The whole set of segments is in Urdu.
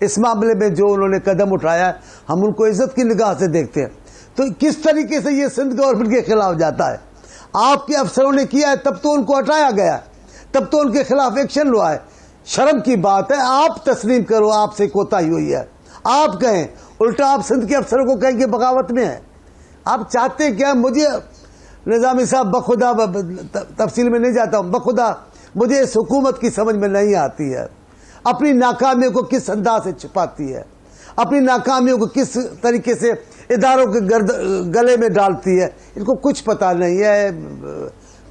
اس معاملے میں جو انہوں نے قدم اٹھایا ہے ہم ان کو عزت کی نگاہ سے دیکھتے ہیں. تو کس طریقے سے یہ سندھ گورنمنٹ کے خلاف جاتا ہے؟ آپ کے افسروں نے کیا ہے تب تو ان کو ہٹایا گیا ہے, تب تو ان کے خلاف ایکشن ہوا ہے. شرم کی بات ہے, آپ تسلیم کرو آپ سے کوتاہی ہوئی ہے, آپ کہیں, الٹا آپ سندھ کے افسروں کو کہیں کہ بغاوت میں ہے. آپ چاہتے کیا؟ مجھے نظامی صاحب بخدا تفصیل میں نہیں جاتا ہوں, بخدا مجھے اس حکومت کی سمجھ میں نہیں آتی ہے, اپنی ناکامیوں کو کس انداز سے چھپاتی ہے, اپنی ناکامیوں کو کس طریقے سے اداروں کے گلے میں ڈالتی ہے. ان کو کچھ پتہ نہیں ہے,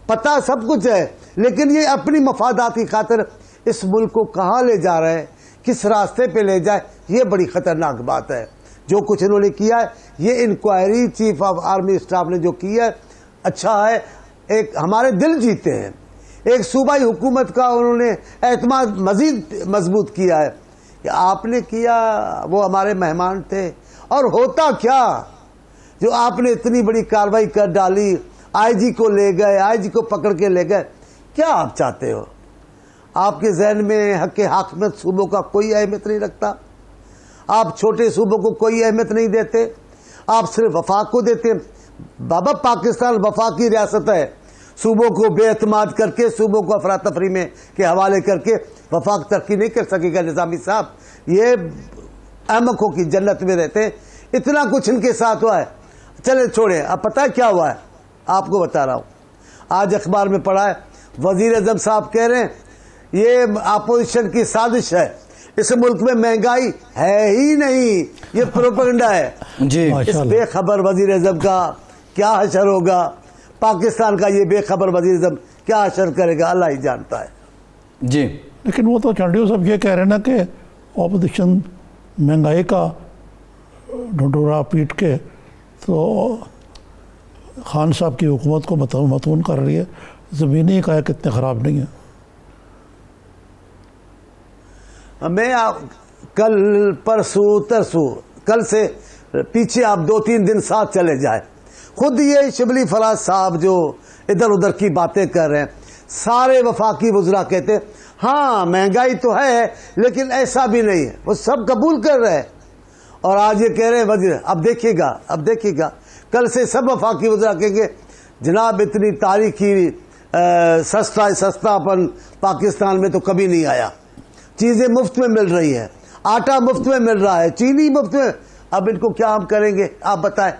پتہ سب کچھ ہے لیکن یہ اپنی مفادات کی خاطر اس ملک کو کہاں لے جا رہے ہیں, کس راستے پہ لے جائے, یہ بڑی خطرناک بات ہے. جو کچھ انہوں نے کیا ہے, یہ inquiry chief of army staff نے جو کیا ہے اچھا ہے, ایک ہمارے دل جیتے ہیں. ایک صوبائی حکومت کا انہوں نے اعتماد مزید مضبوط کیا ہے کہ آپ نے کیا, وہ ہمارے مہمان تھے. اور ہوتا کیا جو آپ نے اتنی بڑی کارروائی کر ڈالی, آئی جی کو لے گئے, آئی جی کو پکڑ کے لے گئے. کیا آپ چاہتے ہو؟ آپ کے ذہن میں حق حاکمیت صوبوں کا کوئی اہمیت نہیں رکھتا, آپ چھوٹے صوبوں کو کوئی اہمیت نہیں دیتے, آپ صرف وفاق کو دیتے ہیں. بابا پاکستان وفاقی ریاست ہے, صوبوں کو بے اعتماد کر کے, صوبوں کو افراتفری میں کے حوالے کر کے وفاق ترقی نہیں کر سکے گا. نظامی صاحب یہ احمقوں کی جنت میں رہتے ہیں, اتنا کچھ ان کے ساتھ ہوا ہے. چلے چھوڑیں, اب پتہ ہے کیا ہوا ہے, آپ کو بتا رہا ہوں. آج اخبار میں پڑھا ہے, وزیر اعظم صاحب کہہ رہے ہیں یہ اپوزیشن کی سازش ہے, اس ملک میں مہنگائی ہے ہی نہیں, یہ پروپیگنڈا ہے. جی اس بے خبر وزیر اعظم کا کیا حشر ہوگا, پاکستان کا یہ بے خبر وزیر اعظم کیا حشر کرے گا, اللہ ہی جانتا ہے. جی لیکن وہ تو چانڈیو صاحب یہ کہہ رہے ہیں نا کہ اپوزیشن مہنگائی کا ڈھنڈورا پیٹ کے تو خان صاحب کی حکومت کو متون کر رہی ہے, زمینی حقائق اتنے خراب نہیں ہیں. میں کل پرسوں ترسوں کل سے پیچھے آپ 2-3 دن ساتھ چلے جائیں, خود یہ شبلی فراز صاحب جو ادھر ادھر کی باتیں کر رہے ہیں, سارے وفاقی وزراء کہتے ہیں ہاں مہنگائی تو ہے لیکن ایسا بھی نہیں ہے, وہ سب قبول کر رہے ہیں. اور آج یہ کہہ رہے ہیں وزیر, اب دیکھیے گا کل سے سب وفاقی وزراء کہیں گے جناب اتنی تاریخی سستاپن پاکستان میں تو کبھی نہیں آیا, چیزیں مفت میں مل رہی ہیں, آٹا مفت میں مل رہا ہے, چینی مفت میں, اب ان کو کیا ہم کریں گے آپ بتائیں.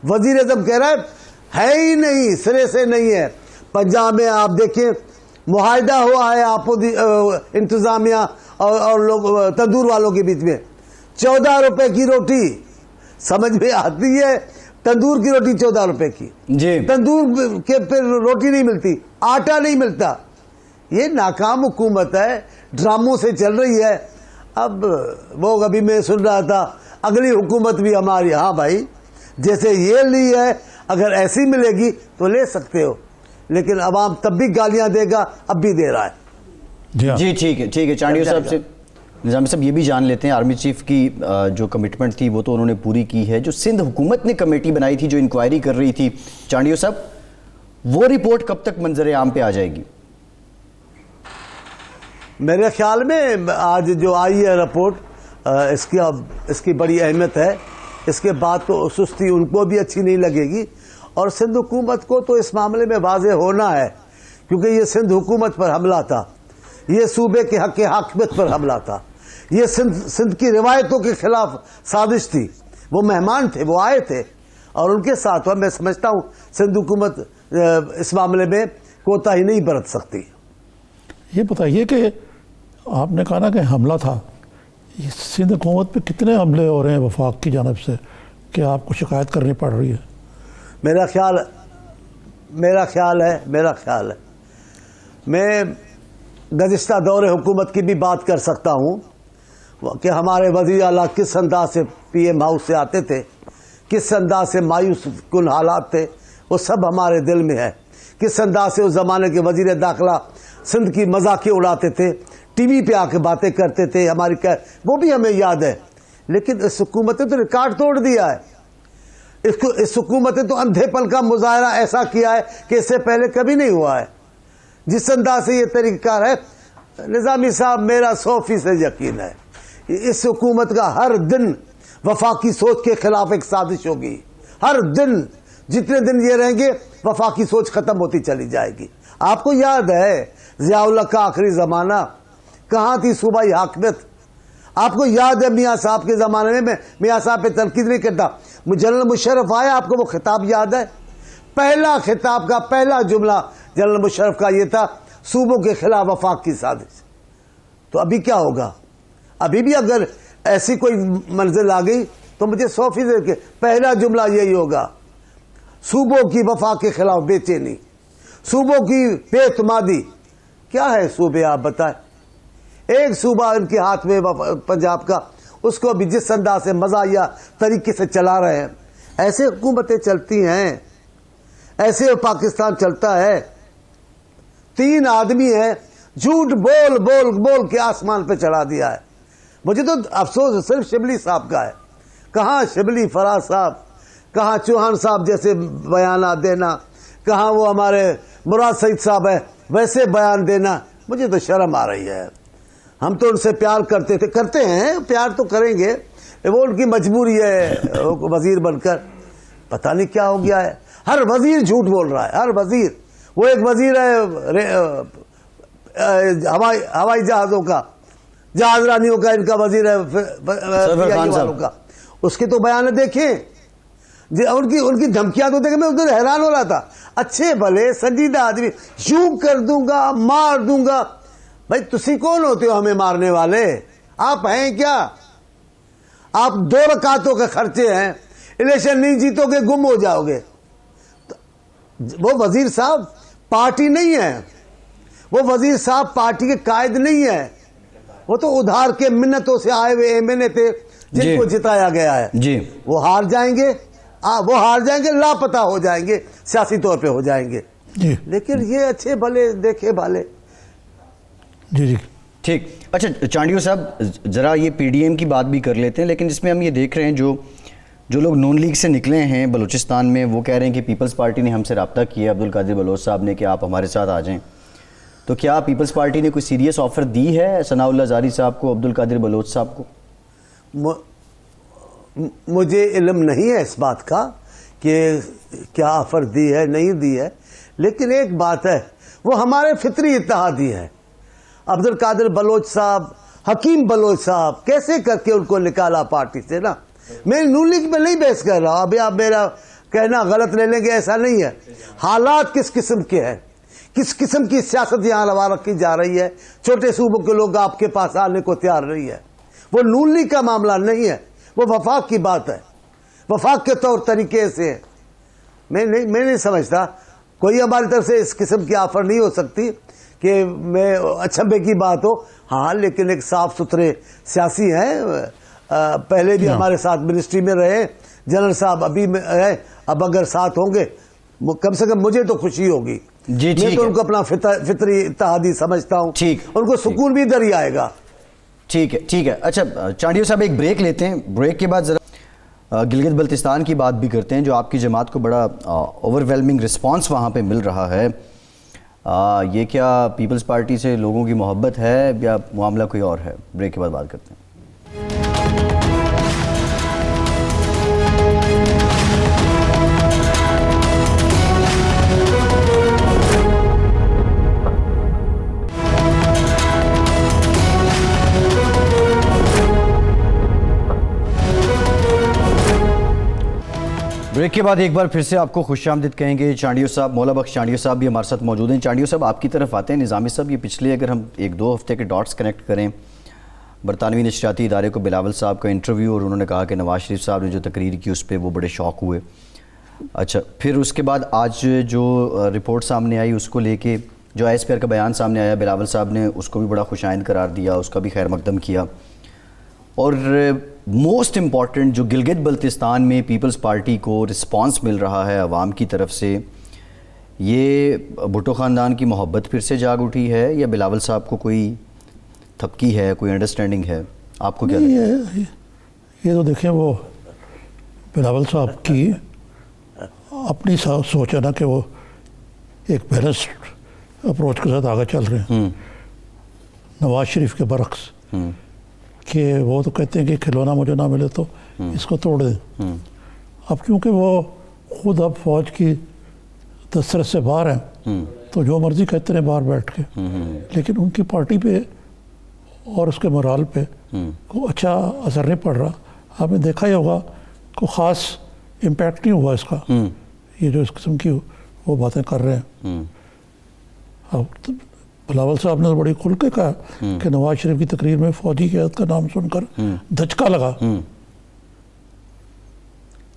وزیر اعظم کہہ رہا ہے ہی نہیں, سرے سے نہیں ہے. پنجاب میں آپ دیکھیں معاہدہ ہوا ہے انتظامیہ اور لوگ تندور والوں کے بیچ میں, 14 روپے کی روٹی, سمجھ میں آتی ہے, تندور کی روٹی 14 روپے کی. جی تندور کے پھر روٹی نہیں ملتی, آٹا نہیں ملتا. یہ ناکام حکومت ہے, ڈراموں سے چل رہی ہے. اب وہ ابھی میں سن رہا تھا اگلی حکومت بھی ہماری, ہاں بھائی جیسے یہ لی ہے اگر ایسی ملے گی تو لے سکتے ہو, لیکن عوام تب بھی گالیاں دے گا, اب بھی دے رہا ہے. جی ٹھیک ہے. چانڈیو صاحب سے نظامی صاحب یہ بھی جان لیتے ہیں, آرمی چیف کی جو کمٹمنٹ تھی وہ تو انہوں نے پوری کی ہے, جو سندھ حکومت نے کمیٹی بنائی تھی جو انکوائری کر رہی تھی, چانڈیو صاحب وہ رپورٹ کب تک منظر عام پہ آ جائے گی؟ میرے خیال میں آج جو آئی ہے رپورٹ, اس کی بڑی اہمیت ہے. اس کے بعد تو سستی ان کو بھی اچھی نہیں لگے گی, اور سندھ حکومت کو تو اس معاملے میں واضح ہونا ہے کیونکہ یہ سندھ حکومت پر حملہ تھا, یہ صوبے کے حق حاکمیت پر حملہ تھا, یہ سندھ کی روایتوں کے خلاف سازش تھی. وہ مہمان تھے, وہ آئے تھے اور ان کے ساتھ میں سمجھتا ہوں سندھ حکومت اس معاملے میں کوتاہی نہیں برت سکتی. یہ بتائیے کہ آپ نے کہا نا کہ حملہ تھا, سندھ حکومت پہ کتنے حملے ہو رہے ہیں وفاق کی جانب سے کہ آپ کو شکایت کرنی پڑ رہی ہے؟ میرا خیال ہے میں گزشتہ دور حکومت کی بھی بات کر سکتا ہوں کہ ہمارے وزیر اعلیٰ کس انداز سے پی ایم ہاؤس سے آتے تھے, کس انداز سے مایوس کن حالات تھے, وہ سب ہمارے دل میں ہے. کس انداز سے اس زمانے کے وزیر داخلہ سندھ کی مذاقیں اڑاتے تھے, ٹی وی پہ آ کے باتیں کرتے تھے وہ بھی ہمیں یاد ہے. لیکن اس حکومت نے تو ریکارڈ توڑ دیا ہے. اس حکومت نے تو اندھے پن کا مظاہرہ ایسا کیا ہے کہ اس سے پہلے کبھی نہیں ہوا ہے. جس انداز سے یہ طریقہ کار ہے, نظامی صاحب میرا 100% یقین ہے اس حکومت کا ہر دن وفاقی سوچ کے خلاف ایک سازش ہوگی. ہر دن جتنے دن یہ رہیں گے وفاقی سوچ ختم ہوتی چلی جائے گی. آپ کو یاد ہے ضیاء الحق کا آخری زمانہ کہاں تھی صوبائی حاکمیت؟ آپ کو یاد ہے میاں صاحب کے زمانے میں میاں صاحب پہ تنقید نہیں کرتا, جنرل مشرف آیا, آپ کو وہ خطاب یاد ہے؟ پہلا خطاب کا پہلا جملہ جنرل مشرف کا یہ تھا, صوبوں کے خلاف وفاق کی سازش. تو ابھی کیا ہوگا؟ ابھی بھی اگر ایسی کوئی منزل آ گئی تو مجھے 100% پہلا جملہ یہی ہوگا, صوبوں کی وفاق کے خلاف بے چینی, صوبوں کی بے اعتمادی. کیا ہے صوبے آپ بتائیں؟ ایک صوبہ ان کے ہاتھ میں پنجاب کا, اس کو بھی جس انداز سے مزاحیہ طریقے سے چلا رہے ہیں. ایسے حکومتیں چلتی ہیں, ایسے پاکستان چلتا ہے. 3 آدمی ہیں, جھوٹ بول بول بول کے آسمان پہ چڑھا دیا ہے. مجھے تو افسوس صرف شبلی صاحب کا ہے. کہاں شبلی فراز صاحب, کہاں چوہان صاحب جیسے بیانات دینا, کہاں وہ ہمارے مراد سعید صاحب ہے ویسے بیان دینا. مجھے تو شرم آ رہی ہے. ہم تو ان سے پیار کرتے ہیں, پیار تو کریں گے, وہ ان کی مجبوری ہے وزیر بن کر. پتہ نہیں کیا ہو گیا ہے, ہر وزیر جھوٹ بول رہا ہے, ہر وزیر. وہ ایک وزیر ہے ہوائی جہازوں کا, جہاز رانیوں کا, ان کا وزیر ہے والوں کا, اس کے تو بیان دیکھیں, ان کی دھمکیاں تو دیکھیں. میں اس دن حیران ہو رہا تھا, اچھے بھلے سنجیدہ آدمی, یوں کر دوں گا, مار دوں گا. بھائی تسی کون ہوتے ہو ہمیں مارنے والے؟ آپ ہیں کیا؟ آپ 2 رکعتوں کے خرچے ہیں, الیکشن نہیں جیتو گے گم ہو جاؤ گے. وہ وزیر صاحب پارٹی نہیں ہے, وہ وزیر صاحب پارٹی کے قائد نہیں ہے, وہ تو ادھار کے منتوں سے آئے ہوئے MNA تھے جن کو جتایا گیا ہے. جی وہ ہار جائیں گے, لاپتہ ہو جائیں گے, سیاسی طور پہ ہو جائیں گے. جی لیکن یہ اچھے بھلے دیکھے بھالے. جی جی ٹھیک. اچھا چانڈیو صاحب, ذرا یہ PDM کی بات بھی کر لیتے ہیں, لیکن اس میں ہم یہ دیکھ رہے ہیں جو لوگ نون لیگ سے نکلے ہیں بلوچستان میں, وہ کہہ رہے ہیں کہ پیپلز پارٹی نے ہم سے رابطہ کیا عبد القادر بلوچ صاحب نے کہ آپ ہمارے ساتھ آ جائیں. تو کیا پیپلز پارٹی نے کوئی سیریس آفر دی ہے ثناء اللہ زاری صاحب کو, عبد القادر بلوچ صاحب کو؟ مجھے علم نہیں ہے اس بات کا کہ کیا آفر دی ہے نہیں دی ہے, لیکن ایک بات ہے, وہ ہمارے فطری اتحادی ہیں. عبد القادر بلوچ صاحب, حکیم بلوچ صاحب, کیسے کر کے ان کو نکالا پارٹی سے نا. میں نون لیگ میں نہیں بحث کر رہا, ابھی آپ میرا کہنا غلط لے لیں گے, ایسا نہیں ہے. حالات کس قسم کے ہیں, کس قسم کی سیاست یہاں روا رکھی جا رہی ہے, چھوٹے صوبوں کے لوگ آپ کے پاس آنے کو تیار نہیں ہے. وہ نون لیگ کا معاملہ نہیں ہے, وہ وفاق کی بات ہے, وفاق کے طور طریقے سے. میں نہیں سمجھتا کوئی ہماری طرف سے اس قسم کی آفر نہیں ہو سکتی کہ میں اچھبے کی بات ہو. ہاں لیکن ایک صاف ستھرے سیاسی ہیں, پہلے بھی ہمارے ساتھ منسٹری میں رہے, جنرل صاحب ابھی میں ہے, اب اگر ساتھ ہوں گے کم سے کم مجھے تو خوشی ہوگی. جی میں تو ان کو اپنا فطری اتحادی سمجھتا ہوں, ان کو سکون بھی ادھر ہی آئے گا. ٹھیک ہے. اچھا چانڈیو صاحب ایک بریک لیتے ہیں, بریک کے بعد ذرا گلگت بلتستان کی بات بھی کرتے ہیں, جو آپ کی جماعت کو بڑا اوور ویلمنگ رسپانس وہاں پہ مل رہا ہے. یہ کیا پیپلز پارٹی سے لوگوں کی محبت ہے یا معاملہ کوئی اور ہے؟ بریک کے بعد بات کرتے ہیں. بریک کے بعد ایک بار پھر سے آپ کو خوش آمدید کہیں گے. چانڈیو صاحب, مولا بخش چانڈیو صاحب بھی ہمارے ساتھ موجود ہیں. چانڈیو صاحب آپ کی طرف آتے ہیں. نظامی صاحب یہ پچھلے اگر ہم 1-2 ہفتے کے ڈاٹس کنیکٹ کریں, برطانوی نشریاتی ادارے کو بلاول صاحب کا انٹرویو, اور انہوں نے کہا کہ نواز شریف صاحب نے جو تقریر کی اس پہ وہ بڑے شوق ہوئے. اچھا پھر اس کے بعد آج جو رپورٹ سامنے آئی اس کو لے کے جو ISPR کا بیان سامنے آیا, بلاول صاحب نے اس کو بھی بڑا خوش آئند قرار دیا, اس کا بھی خیر مقدم کیا. اور موسٹ امپورٹنٹ جو گلگت بلتستان میں پیپلز پارٹی کو رسپانس مل رہا ہے عوام کی طرف سے, یہ بھٹو خاندان کی محبت پھر سے جاگ اٹھی ہے یا بلاول صاحب کو کوئی تھپکی ہے, کوئی انڈرسٹینڈنگ ہے؟ آپ کو کیا لگتا ہے؟ یہ تو دیکھیں وہ بلاول صاحب کی اپنی سوچ ہے نا کہ وہ ایک بیلنسڈ اپروچ کے ساتھ آگے چل رہے ہیں, نواز شریف کے برعکس. کہ وہ تو کہتے ہیں کہ کھلونا مجھے نہ ملے تو اس کو توڑ دیں. اب کیونکہ وہ خود اب فوج کی دسترس سے باہر ہیں تو جو مرضی کہتے ہیں باہر بیٹھ کے, لیکن ان کی پارٹی پہ اور اس کے مرال پہ کوئی اچھا اثر نہیں پڑ رہا. آپ نے دیکھا ہی ہوگا کوئی خاص امپیکٹ نہیں ہوا اس کا, یہ جو اس قسم کی وہ باتیں کر رہے ہیں. اب بلاول صاحب نے بڑی کھل کے کہا کہ نواز شریف کی تقریر میں فوجی قیادت کا نام سن کر دھچکا لگا.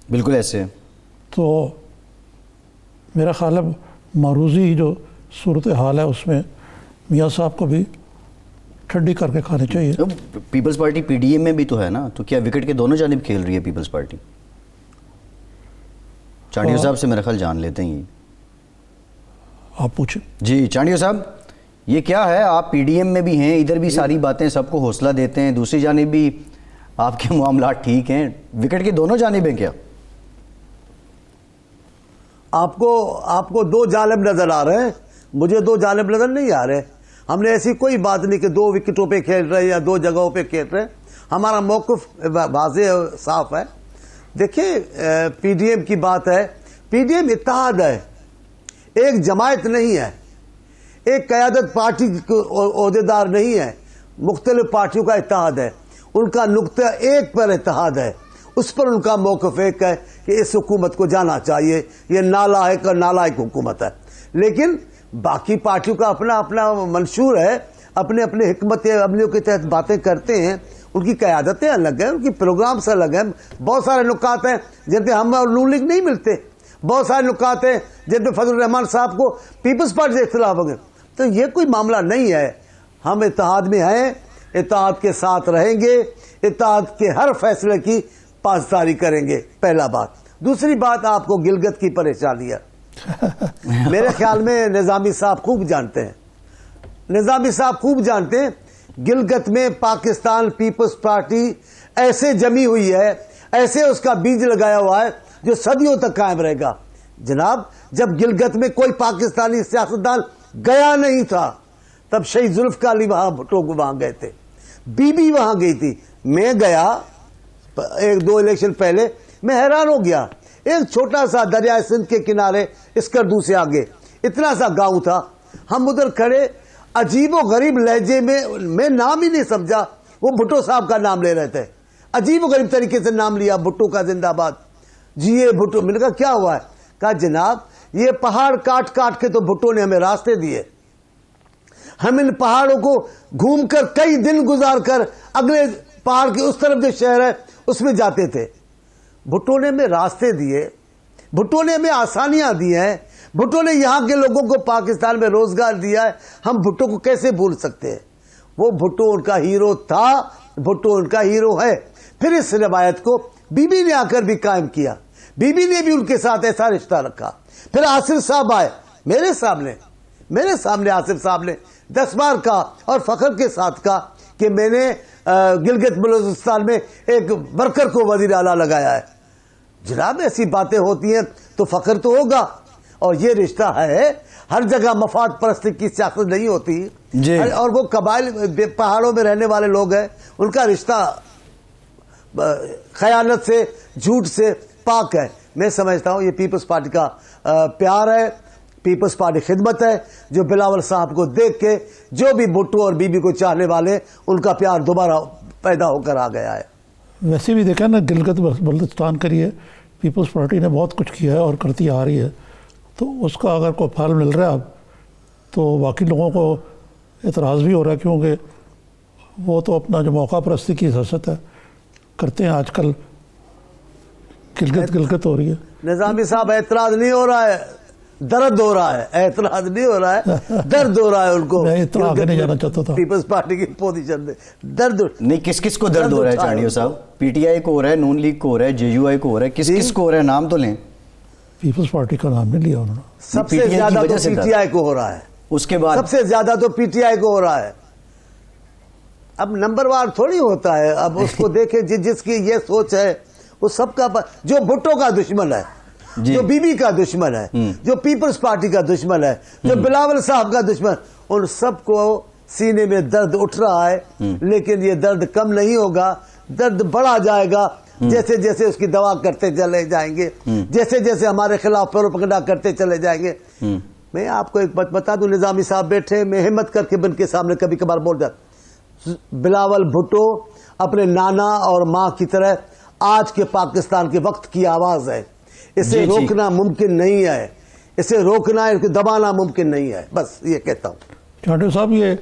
بالکل ایسے. تو میرا خیال ہے معروضی جو صورتحال ہے اس میں میاں صاحب کو بھی ٹھنڈی کر کے کھانے چاہیے. پیپلز پارٹی پی ڈی ایم میں بھی تو ہے نا, تو کیا وکٹ کے دونوں جانب کھیل رہی ہے پیپلز پارٹی؟ چانڈیو صاحب سے میرا خیال جان لیتے ہیں. آپ پوچھیں. جی چانڈیو صاحب, یہ کیا ہے, آپ پی ڈی ایم میں بھی ہیں, ادھر بھی ساری باتیں سب کو حوصلہ دیتے ہیں, دوسری جانب بھی آپ کے معاملات ٹھیک ہیں, وکٹ کے دونوں جانب ہیں کیا؟ آپ کو دو جانب نظر آ رہے ہیں, مجھے دو جانب نظر نہیں آ رہے. ہم نے ایسی کوئی بات نہیں کہ دو وکٹوں پہ کھیل رہے یا دو جگہوں پہ کھیل رہے. ہمارا موقف واضح صاف ہے. دیکھیں پی ڈی ایم کی بات ہے, پی ڈی ایم اتحاد ہے, ایک جماعت نہیں ہے, ایک قیادت پارٹی عہدیدار نہیں ہے, مختلف پارٹیوں کا اتحاد ہے. ان کا نقطہ ایک پر اتحاد ہے, اس پر ان کا موقف ایک ہے کہ اس حکومت کو جانا چاہیے, یہ نالائق اور نالائق حکومت ہے. لیکن باقی پارٹیوں کا اپنا اپنا منشور ہے, اپنے اپنے حکمت عملیوں کے تحت باتیں کرتے ہیں, ان کی قیادتیں الگ ہیں, ان کی پروگرامز الگ ہیں. بہت سارے نکات ہیں جن پہ ہم اور نون لیگ نہیں ملتے, بہت سارے نکات ہیں جن پہ فضل الرحمان صاحب کو پیپلز پارٹی سے اختلاف ہو گئے. تو یہ کوئی معاملہ نہیں ہے. ہم اتحاد میں ہیں, اتحاد کے ساتھ رہیں گے, اتحاد کے ہر فیصلے کی پاسداری کریں گے. پہلا بات. دوسری بات, آپ کو گلگت کی پریشانی ہے. میرے خیال میں نظامی صاحب خوب جانتے ہیں, نظامی صاحب خوب جانتے ہیں گلگت میں پاکستان پیپلز پارٹی ایسے جمی ہوئی ہے, ایسے اس کا بیج لگایا ہوا ہے جو صدیوں تک قائم رہے گا. جناب جب گلگت میں کوئی پاکستانی سیاستدان گیا نہیں تھا تب شہید ذوالفقار علی وہاں بھٹو کو وہاں گئے تھے, بی بی وہاں گئی تھی. میں گیا ایک دو الیکشن پہلے, میں حیران ہو گیا. ایک چھوٹا سا دریائے سندھ کے کنارے اسکردو سے آگے اتنا سا گاؤں تھا, ہم ادھر کھڑے عجیب و غریب لہجے میں نام ہی نہیں سمجھا, وہ بھٹو صاحب کا نام لے رہے تھے, عجیب و غریب طریقے سے نام لیا, بھٹو کا زندہ باد, جی یہ بھٹو. میں نے کہا کیا ہوا ہے؟ کہا جناب یہ پہاڑ کاٹ کاٹ کے تو بھٹو نے ہمیں راستے دیے, ہم ان پہاڑوں کو گھوم کر کئی دن گزار کر اگلے پہاڑ کے اس طرف جو شہر ہے اس میں جاتے تھے. بھٹو نے ہمیں راستے دیے, بھٹو نے ہمیں آسانیاں دی ہیں, بھٹو نے یہاں کے لوگوں کو پاکستان میں روزگار دیا ہے. ہم بھٹو کو کیسے بھول سکتے ہیں؟ وہ بھٹو ان کا ہیرو تھا, بھٹو ان کا ہیرو ہے. پھر اس روایت کو بی بی نے آ کر بھی قائم کیا, بی بی نے بھی ان کے ساتھ ایسا رشتہ رکھا. پھر آصف صاحب آئے میرے سامنے آصف صاحب نے 10 بار کہا اور فخر کے ساتھ کہا کہ میں نے گلگت بلوچستان میں ایک ورکر کو وزیر اعلیٰ لگایا ہے. جناب ایسی باتیں ہوتی ہیں تو فخر تو ہوگا, اور یہ رشتہ ہے. ہر جگہ مفاد پرستی کی سیاست نہیں ہوتی جی. اور وہ قبائل پہاڑوں میں رہنے والے لوگ ہیں, ان کا رشتہ خیانت سے جھوٹ سے پاک ہے. میں سمجھتا ہوں یہ پیپلز پارٹی کا پیار ہے, پیپلز پارٹی خدمت ہے, جو بلاول صاحب کو دیکھ کے جو بھی بھٹو اور بی بی کو چاہنے والے ان کا پیار دوبارہ پیدا ہو کر آ گیا ہے. ویسے بھی دیکھا نا گلگت بلتستان کے لیے پیپلز پارٹی نے بہت کچھ کیا ہے اور کرتی آ رہی ہے, تو اس کا اگر کوئی پھل مل رہا ہے اب تو باقی لوگوں کو اعتراض بھی ہو رہا ہے, کیونکہ وہ تو اپنا جو موقع پرستی کی حساسیت ہے کرتے ہیں آج کل. گلگت ہو رہی ہے. نظامی صاحب اعتراض نہیں ہو رہا ہے, درد ہو رہا ہے. اعتراض نہیں ہو رہا ہے, درد ہو رہا ہے ان کو. میں اتنا آگے نہیں جانا چاہتا تھا. پیپلز پارٹی کی پوزیشن میں درد نہیں, کس کو درد ہو رہا ہے چانڈیو صاحب؟ پی ٹی آئی کو ہو رہا ہے, نون لیگ کو ہو رہا ہے, جے یو آئی کو ہو رہا ہے, کس کو ہو رہا ہے؟ نام تو لیں. پیپلز پارٹی کا نام نہیں لیا انہوں نے. سب سے زیادہ تو پی ٹی آئی کو ہو رہا ہے, اس کے بعد سب سے زیادہ تو پی ٹی آئی کو ہو رہا ہے. اب نمبر وار تھوڑی ہوتا ہے. اب اس کو دیکھیں جس کی یہ سوچ ہے وہ سب کا, جو بھٹو کا دشمن ہے, جو بی بی کا دشمن ہے, جو پیپلز پارٹی کا دشمن ہے, جو بلاول صاحب کا دشمن, ان سب کو سینے میں درد اٹھ رہا ہے، لیکن یہ درد کم نہیں ہوگا، درد بڑھا جائے گا جیسے جیسے اس کی دوا کرتے چلے جائیں گے، جیسے جیسے ہمارے خلاف پروپیگنڈا کرتے چلے جائیں گے۔ میں آپ کو ایک بات بتا دوں، نظامی صاحب بیٹھے، میں ہمت کر کے ان کے سامنے کبھی کبھار بول جاتا، بلاول بھٹو اپنے نانا اور ماں کی طرح آج کے پاکستان کے وقت کی آواز ہے، اسے روکنا ممکن نہیں ہے، اسے روکنا، اس کو دبانا ممکن نہیں ہے، بس یہ کہتا ہوں۔ چانڈیو صاحب، یہ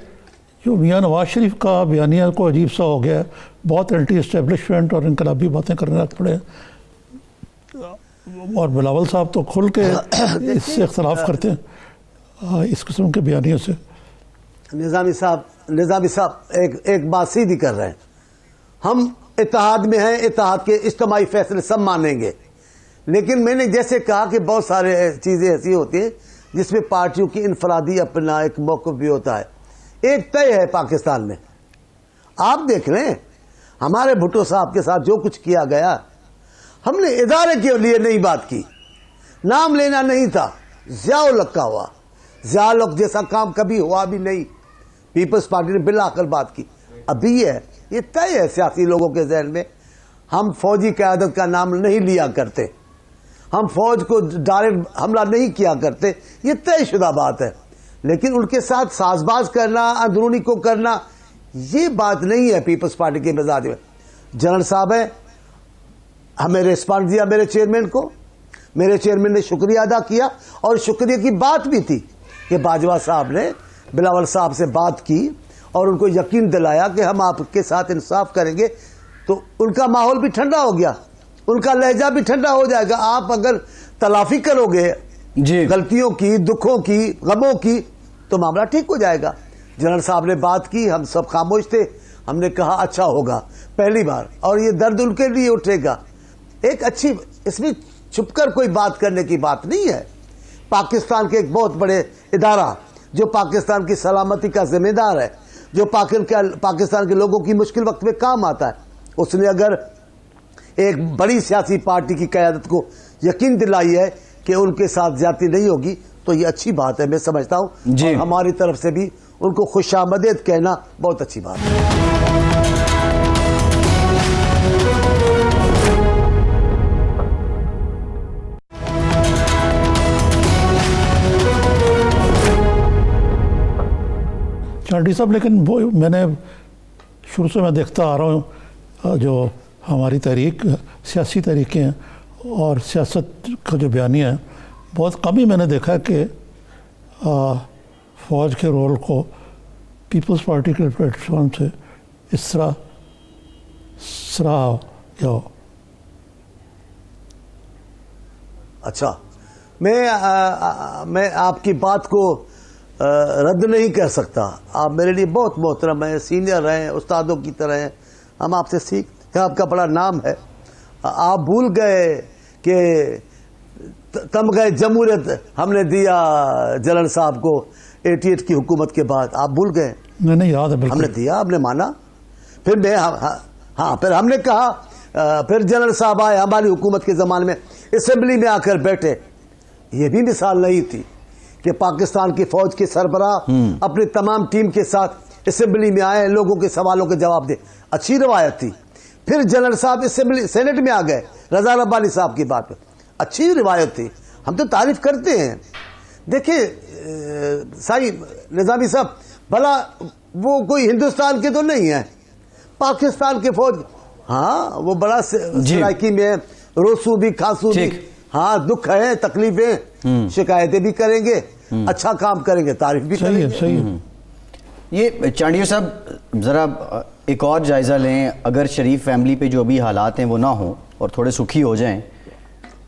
جو میاں نواز شریف کا بیانیہ کو عجیب سا ہو گیا ہے، بہت اینٹی اسٹیبلشمنٹ اور انقلابی باتیں کرنے لگ پڑے، اور بلاول صاحب تو کھل کے اس سے اختلاف کرتے ہیں اس قسم کے بیانیے سے۔ نظامی صاحب ایک بات سیدھی کر رہے ہیں، ہم اتحاد میں ہیں، اتحاد کے اجتماعی فیصلے سب مانیں گے، لیکن میں نے جیسے کہا کہ بہت سارے چیزیں ایسی ہوتی ہیں جس میں پارٹیوں کی انفرادی اپنا ایک موقف بھی ہوتا ہے۔ ایک طے ہے پاکستان میں، آپ دیکھ لیں ہمارے بھٹو صاحب کے ساتھ جو کچھ کیا گیا، ہم نے ادارے کے لیے نہیں بات کی، نام لینا نہیں تھا، ضیاء الحق کا ہوا، ضیاء الحق جیسا کام کبھی ہوا بھی نہیں، پیپلز پارٹی نے بالآخر بات کی۔ ابھی یہ طے ہے سیاسی لوگوں کے ذہن میں، ہم فوجی قیادت کا نام نہیں لیا کرتے، ہم فوج کو ڈائریکٹ حملہ نہیں کیا کرتے، یہ طے شدہ بات ہے، لیکن ان کے ساتھ ساز باز کرنا، اندرونی کو کرنا، یہ بات نہیں ہے پیپلز پارٹی کے مزاج میں۔ جنرل صاحب ہیں، ہمیں ریسپانس دیا میرے چیئرمین کو، میرے چیئرمین نے شکریہ ادا کیا، اور شکریہ کی بات بھی تھی کہ باجوہ صاحب نے بلاول صاحب سے بات کی اور ان کو یقین دلایا کہ ہم آپ کے ساتھ انصاف کریں گے، تو ان کا ماحول بھی ٹھنڈا ہو گیا، ان کا لہجہ بھی ٹھنڈا ہو جائے گا۔ آپ اگر تلافی کرو گے غلطیوں کی، دکھوں کی، غموں کی، تو معاملہ ٹھیک ہو جائے گا۔ جنرل صاحب نے بات کی، ہم سب خاموش تھے، ہم نے کہا اچھا ہوگا پہلی بار، اور یہ درد ان کے لیے اٹھے گا، ایک اچھی، اس میں چھپ کر کوئی بات کرنے کی بات نہیں ہے۔ پاکستان کے ایک بہت بڑے ادارہ جو پاکستان کی سلامتی کا ذمہ دار ہے، جو پاکستان کے لوگوں کی مشکل وقت میں کام آتا ہے، اس نے اگر ایک بڑی سیاسی پارٹی کی قیادت کو یقین دلائی ہے کہ ان کے ساتھ زیادتی نہیں ہوگی، تو یہ اچھی بات ہے، میں سمجھتا ہوں، اور ہماری طرف سے بھی ان کو خوش آمدید کہنا بہت اچھی بات ہے۔ چانڈی صاحب، لیکن وہ میں نے شروع سے میں دیکھتا آ رہا ہوں، جو ہماری تحریک، سیاسی تحریکیں ہیں اور سیاست کا جو بیانیہ ہے، بہت کم ہی میں نے دیکھا کہ فوج کے رول کو پیپلز پارٹی کے پلیٹ فارم سے اس طرح سراہا گیا ہو۔ اچھا، میں آپ کی بات کو رد نہیں کر سکتا، آپ میرے لیے بہت محترم ہیں، سینئر ہیں، استادوں کی طرح ہیں، ہم آپ سے سیکھتے ہیں، آپ کا بڑا نام ہے۔ آپ بھول گئے کہ تمغہ جمہوریت ہم نے دیا جلن صاحب کو 88 کی حکومت کے بعد، آپ بھول گئے؟ نہیں یاد ہے بالکل، ہم نے دیا، ہم نے مانا، پھر ہم نے کہا، پھر جنرل صاحب آئے ہماری حکومت کے زمانے میں، اسمبلی میں آ کر بیٹھے، یہ بھی مثال نہیں تھی کہ پاکستان کی فوج کے سربراہ اپنی تمام ٹیم کے ساتھ اسمبلی میں آئے، لوگوں کے سوالوں کے جواب دے، اچھی روایت تھی۔ پھر جنرل صاحب اسمبلی سینٹ میں آ گئے، رضا ربانی صاحب کی بات پہ، اچھی روایت تھی، ہم تو تعریف کرتے ہیں۔ دیکھیں نظامی صاحب، بھلا وہ کوئی ہندوستان کے تو نہیں ہیں، پاکستان کے فوج، ہاں وہ بڑا سرائکی میں روسو بھی، کھانسو بھی، ہاں دکھ ہے، تکلیفیں، شکایتیں بھی کریں گے، اچھا کام کریں گے، تعریف بھی کریں گے۔ صحیح ہے۔ یہ چانڈیو صاحب ذرا ایک اور جائزہ لیں، اگر شریف فیملی پہ جو ابھی حالات ہیں وہ نہ ہوں اور تھوڑے سکھی ہو جائیں،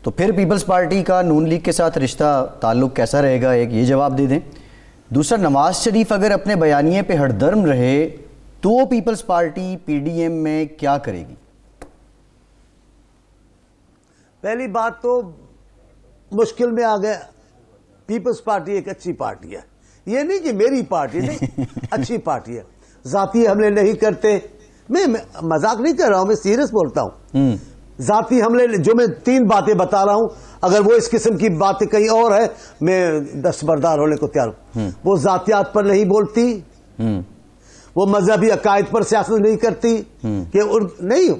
تو پھر پیپلز پارٹی کا نون لیگ کے ساتھ رشتہ تعلق کیسا رہے گا؟ ایک یہ جواب دے دیں۔ دوسرا، نواز شریف اگر اپنے بیانیے پہ ہردرم رہے تو پیپلز پارٹی پی ڈی ایم میں کیا کرے گی؟ پہلی بات تو مشکل میں آ گئے، پیپلز پارٹی ایک اچھی پارٹی ہے، یہ نہیں کہ میری پارٹی نہیں، اچھی پارٹی ہے، ذاتی حملے نہیں کرتے، میں مذاق نہیں کر رہا ہوں، میں سیریس بولتا ہوں، ذاتی حملے جو میں 3 باتیں بتا رہا ہوں، اگر وہ اس قسم کی باتیں کہیں اور ہے، میں دستبردار ہونے کو تیار ہوں۔ وہ ذاتیات پر نہیں بولتی، وہ مذہبی عقائد پر سیاست نہیں کرتی کہ نہیں،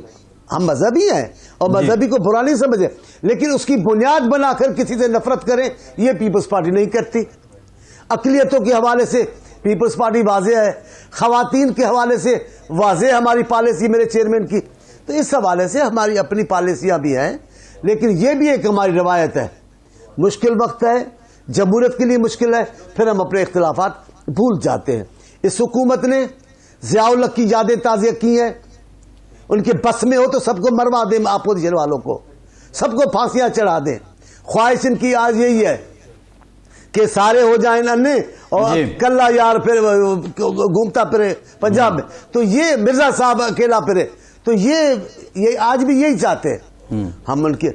ہم مذہبی ہیں اور مذہبی کو برا نہیں سمجھے، لیکن اس کی بنیاد بنا کر کسی سے نفرت کریں یہ پیپلز پارٹی نہیں کرتی۔ اقلیتوں کے حوالے سے پیپلز پارٹی واضح ہے، خواتین کے حوالے سے واضح ہماری پالیسی میرے چیئرمین کی، تو اس حوالے سے ہماری اپنی پالیسیاں بھی ہیں، لیکن یہ بھی ایک ہماری روایت ہے۔ مشکل وقت ہے، جمہوریت کے لیے مشکل ہے، پھر ہم اپنے اختلافات بھول جاتے ہیں۔ اس حکومت نے ضیاء الحق کی یادیں تازہ کی ہیں، ان کے بس میں ہو تو سب کو مروا دیں، اپوزیشن والوں کو سب کو پھانسیاں چڑھا دیں۔ خواہش ان کی آج یہی ہے کہ سارے ہو جائیں انے اور کلہ یار پھر گھومتا پھرے پنجاب میں، تو یہ مرزا صاحب اکیلا پھرے، تو یہ آج بھی یہی چاہتے ہیں۔ ہم ان کے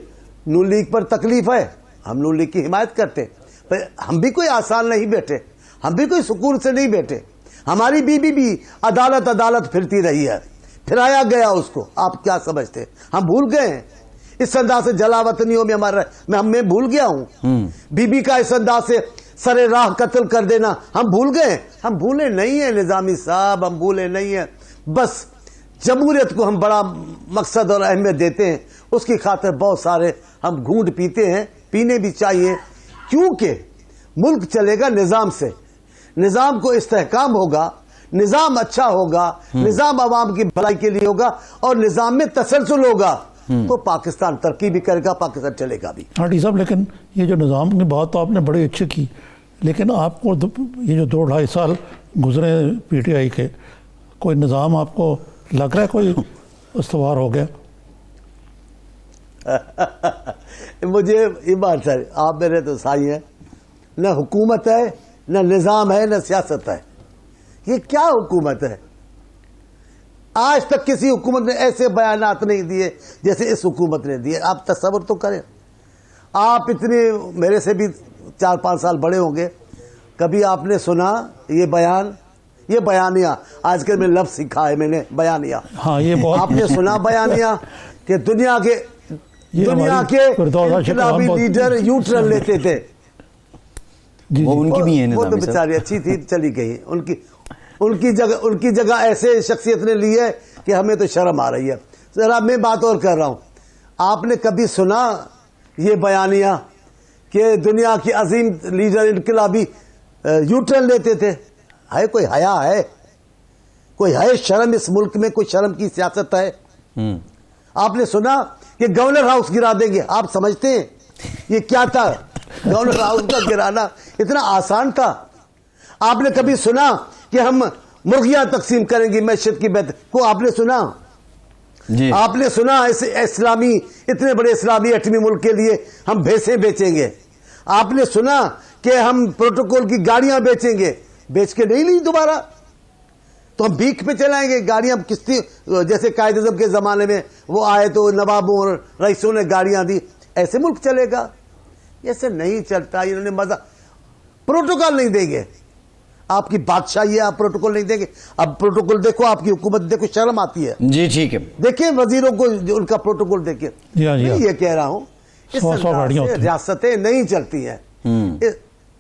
نون لیگ پر تکلیف ہے، ہم نون لیگ کی حمایت کرتے ہیں، پر ہم بھی کوئی آسان نہیں بیٹھے، ہم بھی کوئی سکون سے نہیں بیٹھے۔ ہماری بیوی بھی عدالت پھرتی رہی ہے، پھرایا گیا اس کو، آپ کیا سمجھتے ہیں ہم بھول گئے ہیں؟ اس انداز سے جلا وطنیوں میں میں بھول گیا ہوں، بی کا اس انداز سے سر راہ قتل کر دینا ہم بھول گئے؟ ہم بھولے نہیں ہیں نظامی صاحب، ہم بھولے نہیں ہیں، بس جمہوریت کو ہم بڑا مقصد اور اہمیت دیتے ہیں، اس کی خاطر بہت سارے ہم گھونٹ پیتے ہیں، پینے بھی چاہیے، کیونکہ ملک چلے گا نظام سے، نظام کو استحکام ہوگا، نظام اچھا ہوگا، نظام عوام کی بھلائی کے لیے ہوگا اور نظام میں تسلسل ہوگا تو پاکستان ترقی بھی کرے گا، پاکستان چلے گا بھی۔ ہاں ڈی صاحب، لیکن یہ جو نظام کی بات تو آپ نے بڑی اچھی کی، لیکن آپ کو یہ جو 2-2.5 سال گزرے پی ٹی آئی کے، کوئی نظام آپ کو لگ رہا ہے کوئی استوار ہو گیا؟ مجھے ایمان سر، آپ میرے تو سائی ہیں، نہ حکومت ہے، نہ نظام ہے، نہ سیاست ہے، یہ کیا حکومت ہے؟ آج تک کسی حکومت نے ایسے بیانات نہیں دیے جیسے اس حکومت نے دیے۔ آپ تصور تو کریں، آپ اتنے میرے سے بھی 4-5 سال بڑے ہوں گے، کبھی آپ نے سنا یہ بیانیہ، آج کل میں لفظ سیکھا ہے میں نے، بیانیہ، ہاں یہ بہت آپ نے سنا بیانیہ کہ دنیا کے انقلابی لیڈر یو ٹرن لیتے تھے؟ وہ ان کی بھی ہے وہ تو بیچاری اچھی تھی، چلی گئی، ان کی جگہ ایسے شخصیت نے لی ہے کہ ہمیں تو شرم آ رہی ہے۔ ذرا میں بات اور کر رہا ہوں، آپ نے کبھی سنا یہ بیانیہ کہ دنیا کی عظیم لیڈر انقلابی یو ٹرن لیتے تھے؟ ہے کوئی حیا ہے؟ کوئی ہے شرم اس ملک میں؟ کوئی شرم کی سیاست ہے؟ آپ نے سنا کہ گورنر ہاؤس گرا دیں گے؟ آپ سمجھتے ہیں یہ کیا تھا؟ گورنر ہاؤس کا گرانا اتنا آسان تھا؟ آپ نے کبھی سنا کہ ہم مرغیاں تقسیم کریں گے معیشت کی بہتر کو؟ آپ نے سنا؟ آپ نے سنا اتنے بڑے اسلامی ایٹمی ملک کے لیے ہم بھینسیں بیچیں گے؟ آپ نے سنا کہ ہم پروٹوکول کی گاڑیاں بیچیں گے؟ بیچ کے نہیں لی دوبارہ، تو ہم بھیک پہ چلائیں گے گاڑیاں کشتی، جیسے قائد اعظم کے زمانے میں وہ آئے تو نوابوں اور رئیسوں نے گاڑیاں دی، ایسے ملک چلے گا؟ ایسے نہیں چلتا، انہوں نے مزہ پروٹوکول نہیں دیں گے، آپ کی بادشاہی ہے، آپ پروٹوکول نہیں دیں گے۔ اب پروٹوکول دیکھو، آپ کی حکومت دیکھو، شرم آتی ہے جی، ٹھیک ہے، دیکھیں وزیروں کو ان کا پروٹوکول دیکھیں۔ میں یہ کہہ رہا ہوں اس انداز سے ریاستیں نہیں چلتی ہیں،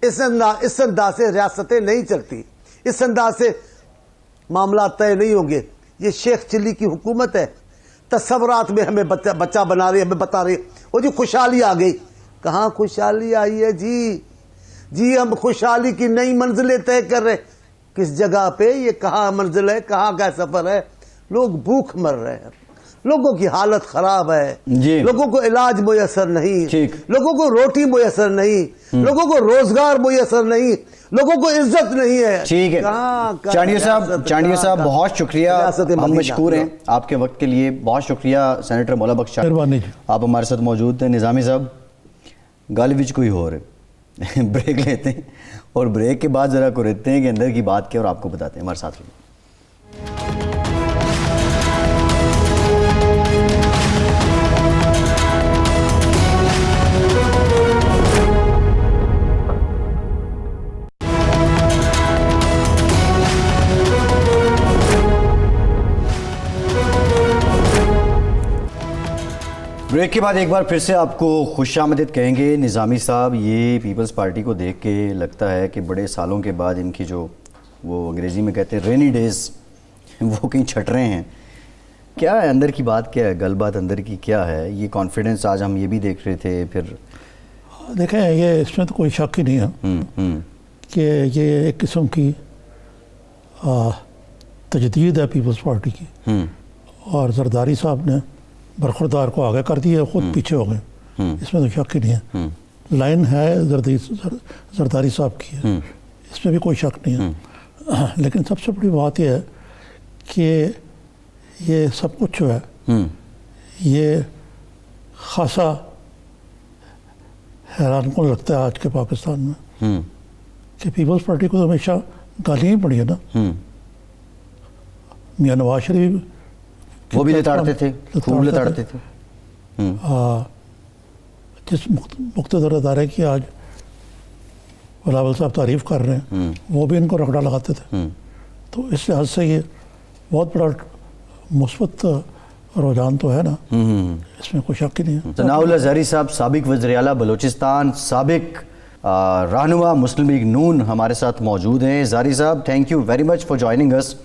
اس انداز سے ریاستیں نہیں چلتی، اس انداز سے معاملات طے نہیں ہوں گے۔ یہ شیخ چلی کی حکومت ہے، تصورات میں ہمیں بچہ بنا رہی ہے، ہمیں بتا رہی ہے وہ جو خوشحالی آ گئی۔ کہاں خوشحالی آئی ہے جی؟ ہم خوشحالی کی نئی منزلیں طے کر رہے، کس جگہ پہ؟ یہ کہاں منزل ہے، کہاں کا سفر ہے؟ لوگ بھوک مر رہے ہیں، لوگوں کی حالت خراب ہے، لوگوں کو علاج میسر نہیں، لوگوں کو روٹی میسر نہیں، لوگوں کو روزگار میسر نہیں، لوگوں کو عزت نہیں ہے۔ ٹھیک ہے چانڈیو صاحب، بہت شکریہ، ہم مشکور ہیں آپ کے وقت کے لیے، بہت شکریہ سینیٹر مولا بخش چانڈیو، آپ ہمارے ساتھ موجود ہیں۔ نظامی صاحب، گل وچ کوئی ہو رہے بریک لیتے ہیں اور بریک کے بعد ذرا کو رہتے ہیں کہ اندر کی بات کیا اور آپ کو بتاتے ہیں، ہمارے ساتھ رہیے۔ بریک کے بعد ایک بار پھر سے آپ کو خوش آمدید کہیں گے۔ نظامی صاحب، یہ پیپلز پارٹی کو دیکھ کے لگتا ہے کہ بڑے سالوں کے بعد ان کی جو وہ انگریزی میں کہتے ہیں رینی ڈیز وہ کہیں چھٹ رہے ہیں. کیا ہے اندر کی بات, کیا ہے گل بات اندر کی, کیا ہے یہ کانفیڈنس؟ آج ہم یہ بھی دیکھ رہے تھے. پھر دیکھیں یہ اس میں تو کوئی شک ہی نہیں ہے کہ یہ ایک قسم کی تجدید ہے پیپلز پارٹی کی, اور زرداری صاحب نے برخوردار کو آگے کر دیا, خود پیچھے ہو گئے, اس میں تو شک ہی نہیں ہے. لائن ہے زرداری صاحب کی ہے, اس میں بھی کوئی شک نہیں ہے. لیکن سب سے بڑی بات یہ ہے کہ یہ سب کچھ جو ہے یہ خاصا حیران کن لگتا ہے آج کے پاکستان میں کہ پیپلز پارٹی کو تو ہمیشہ گالیاں ہی پڑی ہے نا. میاں نواز شریف وہ بھی لتاڑتے تھے, خوب لتاڑتے تھے. جس مقتدر ادارے کی آج بلاول صاحب تعریف کر رہے ہیں وہ بھی ان کو رگڑا لگاتے تھے. تو اس لحاظ سے یہ بہت بڑا مثبت رجحان تو ہے نا, اس میں کوئی شک ہی نہیں ہے. ثناء اللہ زہری صاحب, سابق وزیر اعلیٰ بلوچستان, سابق رہنما مسلم لیگ نون, ہمارے ساتھ موجود ہیں. زہری صاحب, thank you very much for joining اس.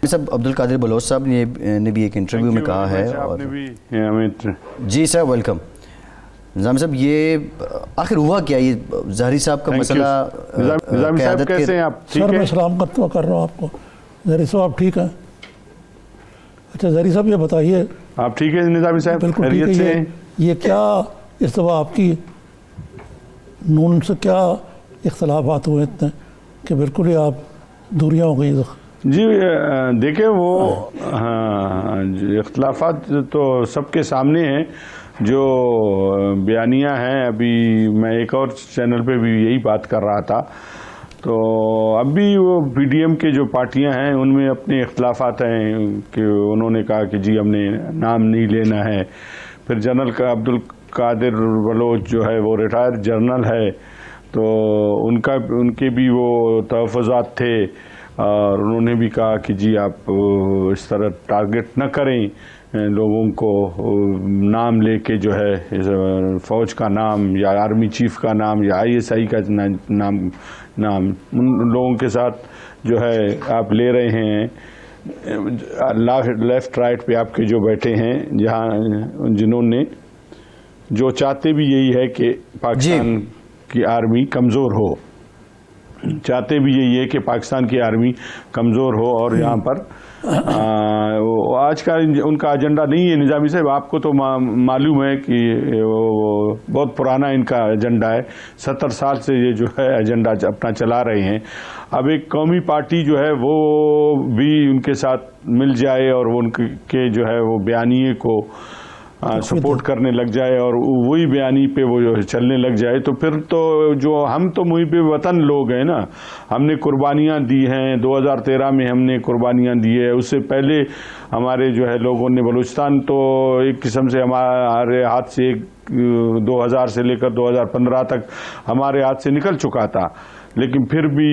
صاحب عبد القادر بلوچ صاحب نے بھی ایک انٹرویو میں کہا ہے, اور جی سر ویلکم. نظام صاحب یہ آخر ہوا کیا, یہ زہری صاحب کا مسئلہ قیادت کے؟ سر میں سلام کر رہا ہوں آپ کو. زہری صاحب آپ ٹھیک ہیں؟ اچھا زہری صاحب یہ بتائیے, آپ ٹھیک ہے نظامی صاحب؟ بالکل ٹھیک ہے. یہ کیا اس دفعہ آپ کی نون سے کیا اختلافات ہوئے اتنے کہ بالکل ہی آپ دوریاں ہو گئی؟ جی دیکھیں وہ اختلافات تو سب کے سامنے ہیں. جو بیانیہ ہیں, ابھی میں ایک اور چینل پہ بھی یہی بات کر رہا تھا, تو اب بھی وہ پی ڈی ایم کے جو پارٹیاں ہیں ان میں اپنے اختلافات ہیں کہ انہوں نے کہا کہ جی ہم نے نام نہیں لینا ہے. پھر جنرل عبد القادر بلوچ جو ہے وہ ریٹائر جنرل ہے, تو ان کے بھی وہ تحفظات تھے, اور انہوں نے بھی کہا کہ جی آپ اس طرح ٹارگٹ نہ کریں لوگوں کو, نام لے کے جو ہے فوج کا نام یا آرمی چیف کا نام یا آئی ایس آئی کا نام ان لوگوں کے ساتھ جو ہے آپ لے رہے ہیں. لیفٹ رائٹ پہ آپ کے جو بیٹھے ہیں, جنہوں نے جو چاہتے بھی یہی ہے کہ پاکستان کی آرمی کمزور ہو, چاہتے بھی یہی ہے کہ پاکستان کی آرمی کمزور ہو, اور یہاں پر آج کا ان کا ایجنڈا نہیں ہے. نظامی صاحب آپ کو تو معلوم ہے کہ بہت پرانا ان کا ایجنڈا ہے, 70 سال سے یہ جو ہے ایجنڈا اپنا چلا رہے ہیں. اب ایک قومی پارٹی جو ہے وہ بھی ان کے ساتھ مل جائے اور ان کے جو ہے وہ بیانیے کو سپورٹ کرنے لگ جائے اور وہی بیانی پہ وہ چلنے لگ جائے, تو پھر تو جو ہم تو محب وطن لوگ ہیں نا, ہم نے قربانیاں دی ہیں. 2013 میں ہم نے قربانیاں دی ہے, اس سے پہلے ہمارے جو ہے لوگوں نے, بلوچستان تو ایک قسم سے ہمارے ہاتھ سے 2000 سے لے کر 2015 تک ہمارے ہاتھ سے نکل چکا تھا, لیکن پھر بھی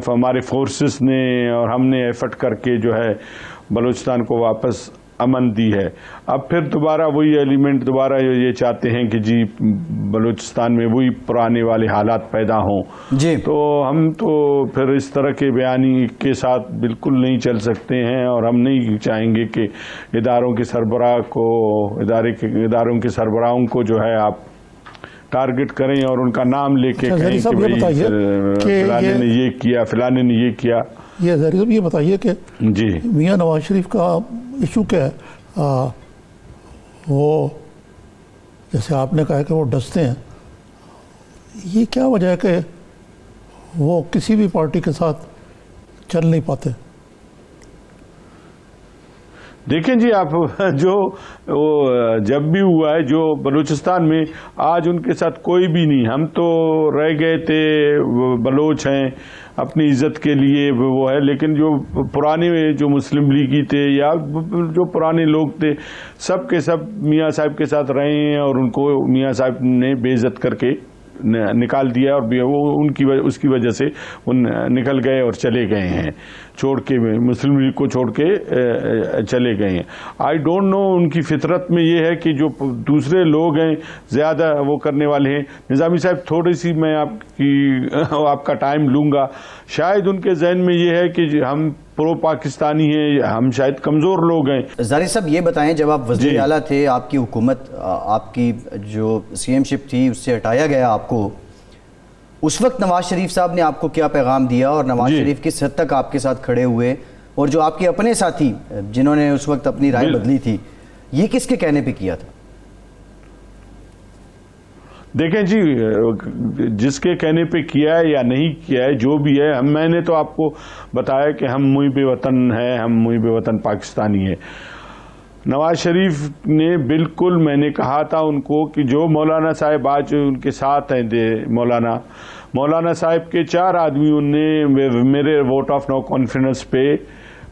ہمارے فورسز نے اور ہم نے ایفرٹ کر کے جو ہے بلوچستان کو واپس امن دی ہے. اب پھر دوبارہ وہی ایلیمنٹ دوبارہ یہ چاہتے ہیں کہ جی بلوچستان میں وہی پرانے والے حالات پیدا ہوں. جی تو ہم تو پھر اس طرح کے بیانی کے ساتھ بالکل نہیں چل سکتے ہیں, اور ہم نہیں چاہیں گے کہ اداروں کے سربراہ کو اداروں کے سربراہوں کو جو ہے آپ ٹارگٹ کریں اور ان کا نام لے کے کہیں کہ فلانے نے یہ کیا, فلانے نے یہ کیا. یہ زہری صاحب یہ بتائیے کہ جی میاں نواز شریف کا ایشو کیا ہے؟ وہ جیسے آپ نے کہا کہ وہ ڈستے ہیں, یہ کیا وجہ ہے کہ وہ کسی بھی پارٹی کے ساتھ چل نہیں پاتے؟ دیکھیں جی آپ, جو جب بھی ہوا ہے جو بلوچستان میں آج ان کے ساتھ کوئی بھی نہیں, ہم تو رہ گئے تھے, بلوچ ہیں اپنی عزت کے لیے وہ ہے, لیکن جو پرانے جو مسلم لیگی تھے یا جو پرانے لوگ تھے سب کے سب میاں صاحب کے ساتھ رہے ہیں, اور ان کو میاں صاحب نے بے عزت کر کے نکال دیا, اور وہ اس کی وجہ سے نکل گئے اور چلے گئے ہیں. چھوڑ کے مسلم لیگ کو چھوڑ کے چلے گئے ہیں. آئی ڈونٹ نو ان کی فطرت میں یہ ہے کہ جو دوسرے لوگ ہیں زیادہ وہ کرنے والے ہیں. نظامی صاحب تھوڑی سی میں آپ کا ٹائم لوں گا. شاید ان کے ذہن میں یہ ہے کہ ہم پرو پاکستانی ہیں, ہم شاید کمزور لوگ ہیں. زاری صاحب یہ بتائیں, جب آپ وزیر اعلیٰ تھے, آپ کی حکومت, آپ کی جو سی ایم شپ تھی اس سے ہٹایا گیا آپ کو, اس وقت نواز شریف صاحب نے آپ کو کیا پیغام دیا اور نواز شریف کس حد تک آپ کے ساتھ کھڑے ہوئے, اور جو آپ کے اپنے ساتھی جنہوں نے اس وقت اپنی رائے بدلی تھی, یہ کس کے کہنے پہ کیا تھا؟ دیکھیں جی, جس کے کہنے پہ کیا ہے یا نہیں کیا ہے, جو بھی ہے, میں نے تو آپ کو بتایا کہ ہم محب وطن ہیں, ہم محب وطن پاکستانی ہیں. نواز شریف نے بالکل, میں نے کہا تھا ان کو کہ جو مولانا صاحب آج ان کے ساتھ ہیں, مولانا صاحب کے 4 آدمیوں نے میرے ووٹ آف نو کانفیڈنس پہ,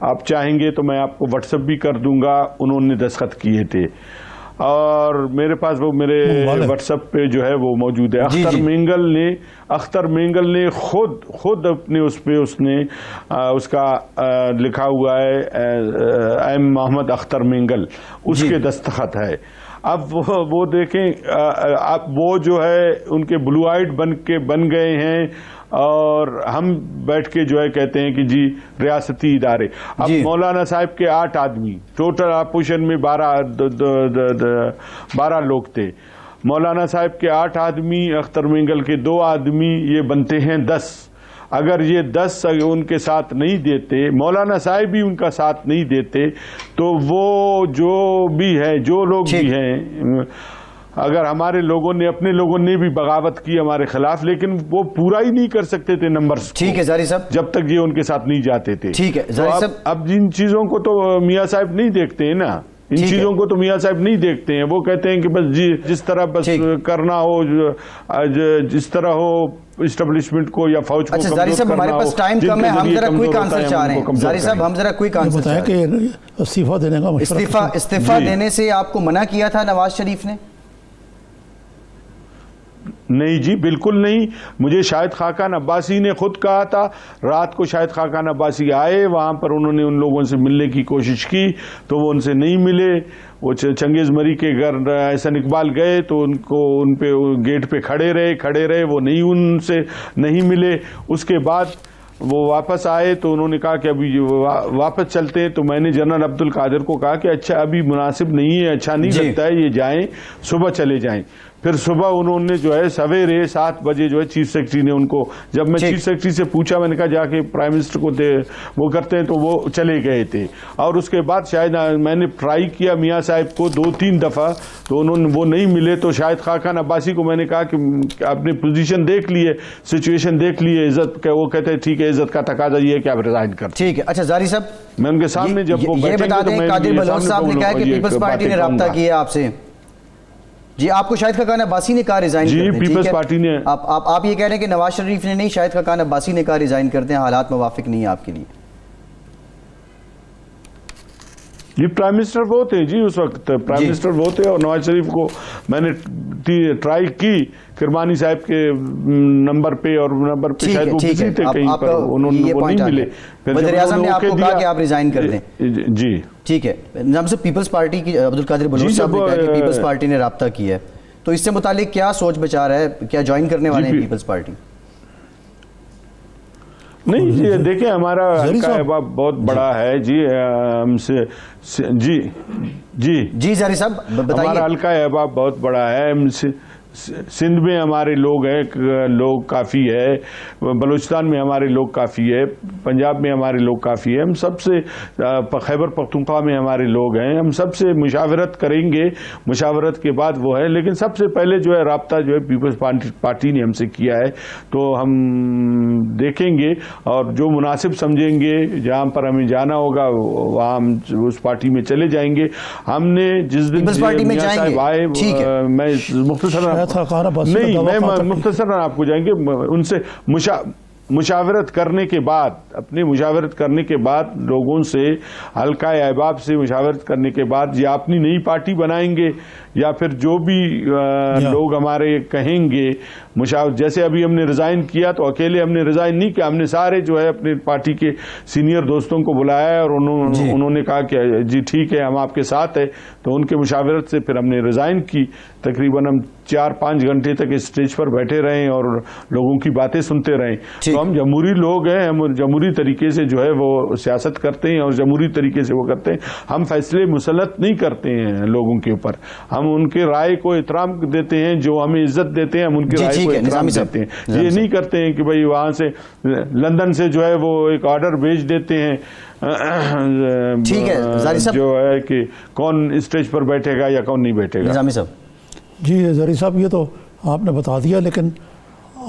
آپ چاہیں گے تو میں آپ کو واٹس ایپ بھی کر دوں گا, انہوں نے دستخط کیے تھے, اور میرے پاس وہ میرے واٹس ایپ پہ جو ہے وہ موجود ہے. اختر مینگل نے خود اپنے اس نے اس کا لکھا ہوا ہے, ایم محمد اختر مینگل, اس کے دستخط ہے. اب وہ دیکھیں, اب وہ جو ہے ان کے بلو آئیڈ بن گئے ہیں, اور ہم بیٹھ کے جو ہے کہتے ہیں کہ جی ریاستی ادارے. اب مولانا صاحب کے 8 آدمی, ٹوٹل اپوزیشن میں 12 لوگ تھے. مولانا صاحب کے 8 آدمی, اختر مینگل کے 2 آدمی, یہ بنتے ہیں 10. اگر یہ 10 ان کے ساتھ نہیں دیتے, مولانا صاحب بھی ان کا ساتھ نہیں دیتے, تو وہ جو بھی ہے, جو لوگ بھی ہیں, اگر ہمارے لوگوں نے, اپنے لوگوں نے بھی بغاوت کی ہمارے خلاف, لیکن وہ پورا ہی نہیں کر سکتے تھے نمبرز. ٹھیک ہے زاری صاحب, جب تک یہ ان کے ساتھ نہیں جاتے تھے. ٹھیک ہے زاری صاحب, اب جن چیزوں کو تو میاں صاحب نہیں دیکھتے ہیں نا, ان چیزوں کو تو میاں صاحب نہیں دیکھتے ہیں. وہ کہتے ہیں کہ بس جی جس طرح بس کرنا ہو, جس طرح ہو اسٹیبلشمنٹ کو یا فوج کو. اچھا زاری صاحب, ہمارے پاس ٹائم کم ہے, ہم ذرا کوئک آنسر چاہ رہے ہیں. زاری صاحب, ہم ذرا کوئک آنسر چاہ رہے ہیں. بتائیں کہ استعفیٰ دینے کا مشورہ, استعفیٰ دینے سے آپ کو منع کیا تھا نواز شریف نے؟ نہیں جی, بالکل نہیں. مجھے شاہد خاقان عباسی نے خود کہا تھا, رات کو شاہد خاقان عباسی آئے, وہاں پر انہوں نے ان لوگوں سے ملنے کی کوشش کی تو وہ ان سے نہیں ملے. وہ چنگیز مری کے گھر احسن اقبال گئے تو ان پہ گیٹ پہ کھڑے رہے, وہ نہیں, ان سے نہیں ملے. اس کے بعد وہ واپس آئے تو انہوں نے کہا کہ ابھی واپس چلتے ہیں. تو میں نے جنرل عبد القادر کو کہا کہ اچھا ابھی مناسب نہیں ہے, اچھا نہیں لگتا ہے, یہ جائیں, صبح چلے جائیں. پھر صبح انہوں نے جو ہے سویرے 7 بجے جو ہے چیف سیکرٹری نے ان کو, جب میں چیف سیکرٹری سے پوچھا, میں نے کہا جا کے پرائم منسٹر کو وہ کرتے ہیں, تو وہ چلے گئے تھے. اور اس کے بعد شاید میں نے ٹرائی کیا میاں صاحب کو 2-3 دفعہ, تو وہ نہیں ملے. تو شاہد خاقان عباسی کو میں نے کہا کہ اپنی پوزیشن دیکھ لیے, سچویشن دیکھ لیے, عزت کا, وہ کہتے ہیں ٹھیک ہے, عزت کا تقاضا یہ ہے کہ آپ ریزائن کر. ٹھیک ہے. اچھا زاری صاحب, میں ان کے سامنے جب وہ یہ بتا دیں, قادر بلوچ صاحب نے کہا کہ پیپلز پارٹی نے رابطہ کیا آپ سے. جی, آپ کو شاہد خاقان عباسی نے کہا ریزائن کر دیں. پیپلز پارٹی نے, آپ یہ کہہ رہے ہیں کہ نواز شریف نے نہیں, شاہد خاقان عباسی نے کہا ریزائن کر دیں, حالات موافق نہیں ہیں آپ کے لیے. یہ پرائم منسٹر وہ تھے جی, اس وقت پرائم منسٹر وہ تھے, اور نواز شریف کو میں نے ٹرائی کی کرمانی صاحب کے نمبر پہ, اور نمبر پہ شاید وہ بزی تھے کہیں پر, وہ نہیں ملے. وزیر اعظم نے آپ کو کہا کہ آپ ریزائن کر دیں. جی ٹھیک ہے. نام سے پیپلز پارٹی کی عبد القادر بلوچ صاحب نے کہا کہ پیپلز پارٹی نے رابطہ کیا ہے, تو اس سے متعلق کیا سوچ بچا رہا ہے, کیا جوائن کرنے والے ہیں پیپلز پارٹی؟ نہیں جی, دیکھیں ہمارا حلقہ احباب بہت بڑا ہے جی, ہم سے جی زاری صاحب بتائیے. ہمارا حلقہ احباب بہت بڑا ہے. سندھ میں ہمارے لوگ ہیں, لوگ کافی ہے, بلوچستان میں ہمارے لوگ کافی ہے, پنجاب میں ہمارے لوگ کافی ہے. ہم سب سے, خیبر پختونخوا میں ہمارے لوگ ہیں, ہم سب سے مشاورت کریں گے. مشاورت کے بعد وہ ہے, لیکن سب سے پہلے جو ہے رابطہ جو ہے پیپلز پارٹی نے ہم سے کیا ہے, تو ہم دیکھیں گے اور جو مناسب سمجھیں گے, جہاں پر ہمیں جانا ہوگا وہاں ہم اس پارٹی میں چلے جائیں گے. ہم نے جس دن میاں صاحب آئے, میں مختصراً آپ کو جائیں گے, ان سے مشاورت کرنے کے بعد, اپنی مشاورت کرنے کے بعد, لوگوں سے, حلقہ احباب سے مشاورت کرنے کے بعد, یا اپنی نئی پارٹی بنائیں گے, یا پھر جو بھی لوگ ہمارے کہیں گے جیسے ابھی ہم نے ریزائن کیا تو اکیلے ہم نے ریزائن نہیں کیا, ہم نے سارے جو ہے اپنے پارٹی کے سینئر دوستوں کو بلایا ہے اور انہوں نے کہا کہ جی ٹھیک ہے ہم آپ کے ساتھ ہیں, تو ان کے مشاورت سے پھر ہم نے ریزائن کی. تقریباً ہم 4-5 گھنٹے تک اسٹیج پر بیٹھے رہے اور لوگوں کی باتیں سنتے رہے. تو ہم جمہوری لوگ ہیں, ہم جمہوری طریقے سے جو ہے وہ سیاست کرتے ہیں اور جمہوری طریقے سے وہ کرتے ہیں. ہم فیصلے مسلط نہیں کرتے ہیں لوگوں کے اوپر, ہم ان کے رائے کو احترام دیتے ہیں, جو ہمیں عزت دیتے ہیں ہم ان کی رائے کو احترام دیتے ہیں. یہ نہیں کرتے ہیں کہ بھئی وہاں سے لندن سے جو ہے وہ ایک آرڈر بھیج دیتے ہیں جو ہے کہ کون اسٹیج پر بیٹھے گا یا کون نہیں بیٹھے گا. نظامی صاحب. جی زرعی صاحب, یہ تو آپ نے بتا دیا, لیکن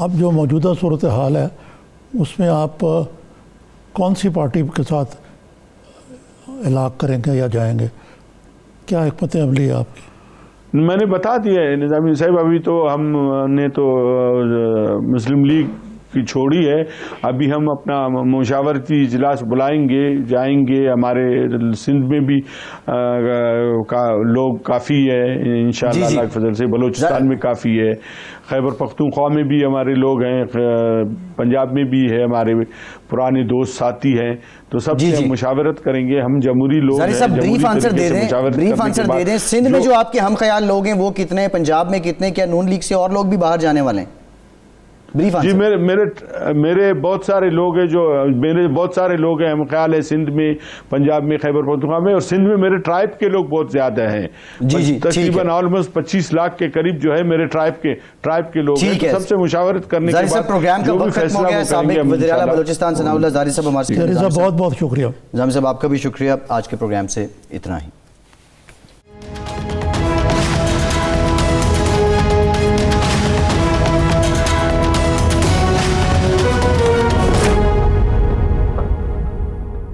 اب جو موجودہ صورتحال ہے اس میں آپ کون سی پارٹی کے ساتھ علاق کریں گے یا جائیں گے؟ کیا حکمت عملی ہے آپ کی؟ میں نے بتا دیا ہے نظامی صاحب, ابھی تو ہم نے تو مسلم لیگ کی چھوڑی ہے. ابھی ہم اپنا مشاورتی اجلاس بلائیں گے, جائیں گے. ہمارے سندھ میں بھی لوگ کافی ہے انشاءاللہ اللہ کے فضل سے, بلوچستان میں کافی ہے, خیبر پختونخوا میں بھی ہمارے لوگ ہیں, پنجاب میں بھی ہے, ہمارے پرانے دوست ساتھی ہیں. تو سب سے ہم مشاورت کریں گے. ہم جمہوری لوگ ہیں, بریف آنسر دے دیں. سندھ میں جو آپ کے ہم خیال لوگ ہیں وہ کتنے, پنجاب میں کتنے, کیا نون لیگ سے اور لوگ بھی باہر جانے والے ہیں؟ جی میرے بہت سارے لوگ ہیں, میرے بہت سارے لوگ ہیں ہم خیال ہے سندھ میں, پنجاب میں, خیبر پختونخوا میں, اور سندھ میں میرے ٹرائب کے لوگ بہت زیادہ ہیں. تقریباً آلموسٹ 25 لاکھ کے قریب جو ہے میرے ٹرائب کے لوگ ہیں. تو سب سے مشاورت کرنے کے بعد پروگرام کا وقت ختم ہو گیا. سابق وزیر اعلیٰ بلوچستان ثناء اللہ زاری صاحب ہمارے ساتھ. بہت بہت شکریہ. نظامی صاحب آپ کا بھی شکریہ. آج کے پروگرام سے اتنا ہی.